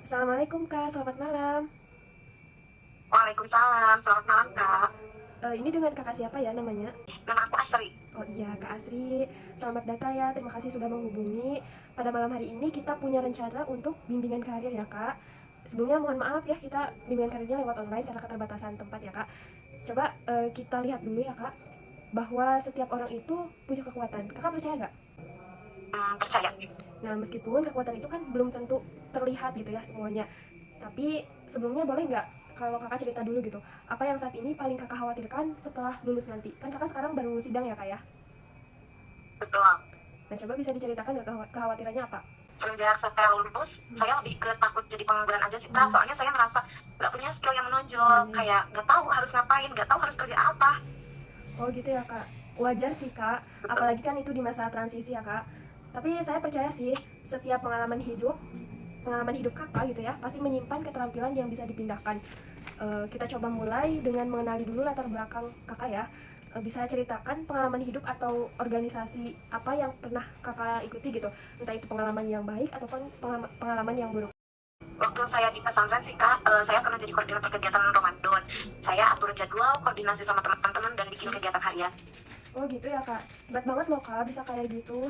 Assalamualaikum Kak, selamat malam. Waalaikumsalam, selamat malam Kak. Ini dengan kakak siapa ya namanya? Nama aku Asri. Oh iya, Kak Asri. Selamat datang ya, terima kasih sudah menghubungi. Pada malam hari ini kita punya rencana untuk bimbingan karir ya Kak. Sebelumnya mohon maaf ya, kita bimbingan karirnya lewat online karena keterbatasan tempat ya Kak. Coba kita lihat dulu ya Kak, bahwa setiap orang itu punya kekuatan. Kakak percaya nggak? Percaya. Nah, meskipun kekuatan itu kan belum tentu terlihat gitu ya semuanya. Tapi sebelumnya boleh nggak kalau kakak cerita dulu gitu, apa yang saat ini paling kakak khawatirkan setelah lulus nanti? Kan kakak sekarang baru sidang ya kak ya? Betul. Nah, coba bisa diceritakan nggak kekhawatirannya apa? Semenjak saya lulus, saya lebih ke takut jadi pengangguran aja sih Kak. Soalnya saya merasa nggak punya skill yang menonjol. Kayak nggak tahu harus ngapain, nggak tahu harus kerja apa. Oh gitu ya kak, wajar sih kak, apalagi kan itu di masa transisi ya kak. Tapi saya percaya sih, setiap pengalaman hidup kakak gitu ya pasti menyimpan keterampilan yang bisa dipindahkan. Kita coba mulai dengan mengenali dulu latar belakang kakak ya. Bisa ceritakan pengalaman hidup atau organisasi apa yang pernah kakak ikuti gitu, entah itu pengalaman yang baik ataupun pengalaman yang buruk. Waktu saya di pesantren sih Kak, saya pernah jadi koordinator kegiatan Ramadan. Saya atur jadwal, koordinasi sama teman-teman, dan bikin kegiatan harian. Oh gitu ya kak, hebat banget loh kak bisa kayak gitu.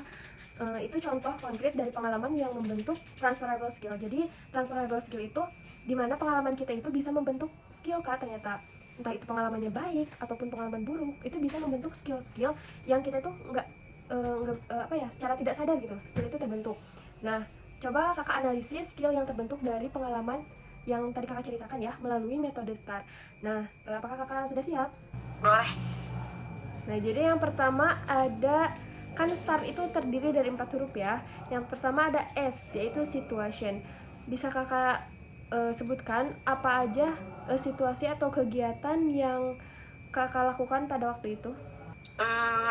Itu contoh konkret dari pengalaman yang membentuk transferable skill. Jadi transferable skill itu dimana pengalaman kita itu bisa membentuk skill kak ternyata. Entah itu pengalamannya baik ataupun pengalaman buruk, itu bisa membentuk skill-skill yang kita tuh apa ya, secara tidak sadar gitu, skill itu terbentuk. Nah, coba kakak analisis skill yang terbentuk dari pengalaman yang tadi kakak ceritakan ya melalui metode STAR. Nah, apakah kakak sudah siap? Boleh. Nah, jadi yang pertama ada, kan STAR itu terdiri dari 4 huruf ya. Yang pertama ada S, yaitu situation. Bisa kakak sebutkan apa aja situasi atau kegiatan yang kakak lakukan pada waktu itu?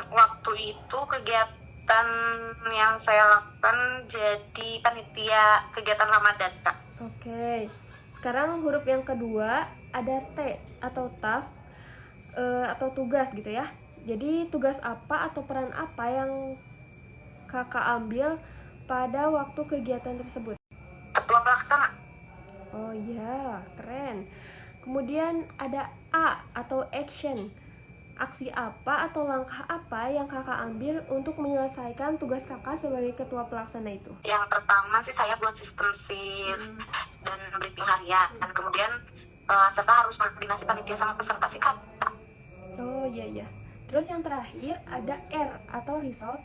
Waktu itu kegiatan yang saya lakukan jadi panitia kegiatan Ramadan Kak. Oke, sekarang huruf yang kedua ada T atau task, atau tugas gitu ya. Jadi tugas apa atau peran apa yang kakak ambil pada waktu kegiatan tersebut? Ketua pelaksana. Oh iya, keren. Kemudian ada A atau action. Aksi apa atau langkah apa yang kakak ambil untuk menyelesaikan tugas kakak sebagai ketua pelaksana itu? Yang pertama sih saya buat sistem shift dan briefing harian. Dan kemudian serta harus koordinasi panitia sama peserta sih Kak. Oh iya iya. Terus yang terakhir ada R atau result.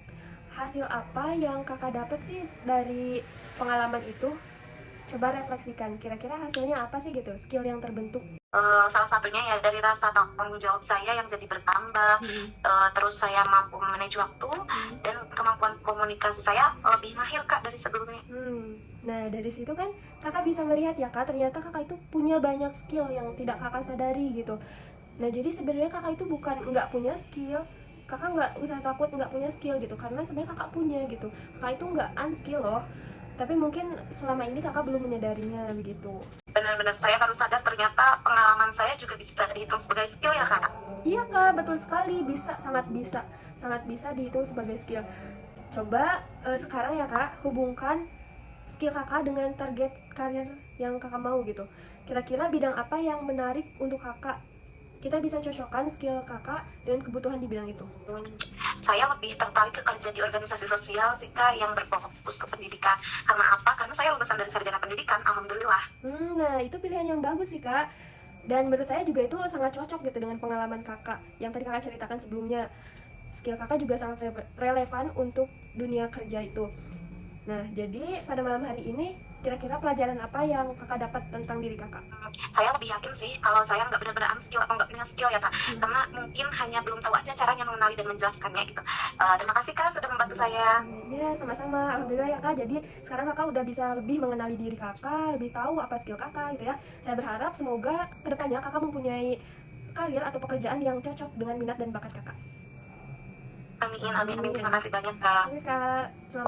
Hasil apa yang kakak dapat sih dari pengalaman itu? Coba refleksikan, kira-kira hasilnya apa sih gitu, skill yang terbentuk. Salah satunya ya dari rasa tanggung jawab saya yang jadi bertambah. Terus saya mampu manage waktu dan kemampuan komunikasi saya lebih mahir Kak dari sebelumnya. Nah dari situ kan kakak bisa melihat ya kak, ternyata kakak itu punya banyak skill yang tidak kakak sadari gitu. Nah jadi sebenarnya kakak itu bukan nggak punya skill, kakak nggak usah takut nggak punya skill gitu, karena sebenarnya kakak punya gitu. Kakak itu nggak unskill loh, tapi mungkin selama ini kakak belum menyadarinya begitu. Benar-benar saya baru sadar ternyata pengalaman saya juga bisa dihitung sebagai skill ya Kak. Iya kak, betul sekali, bisa, sangat bisa dihitung sebagai skill. Coba sekarang ya kak, hubungkan skill kakak dengan target karir yang kakak mau gitu. Kira-kira bidang apa yang menarik untuk kakak? Kita bisa cocokkan skill kakak dengan kebutuhan di bidang itu. Saya lebih tertarik ke kerja di organisasi sosial sih Kak, yang berfokus ke pendidikan. Karena apa? Karena saya lulusan dari sarjana pendidikan, alhamdulillah. Nah itu pilihan yang bagus sih kak. Dan menurut saya juga itu sangat cocok gitu dengan pengalaman kakak yang tadi kakak ceritakan sebelumnya. Skill kakak juga sangat relevan untuk dunia kerja itu. Nah, jadi pada malam hari ini kira-kira pelajaran apa yang kakak dapat tentang diri kakak? Saya lebih yakin sih kalau saya nggak benar-benar unskill atau nggak punya skill ya Kak. Karena mungkin hanya belum tahu aja caranya mengenali dan menjelaskannya gitu. Terima kasih Kak sudah membantu saya. Ya, sama-sama. Alhamdulillah ya kak. Jadi sekarang kakak udah bisa lebih mengenali diri kakak, lebih tahu apa skill kakak gitu ya. Saya berharap semoga kedepannya kakak mempunyai karir atau pekerjaan yang cocok dengan minat dan bakat kakak. Amin, amin, amin. Terima kasih banyak Kak. Oke kak, selamat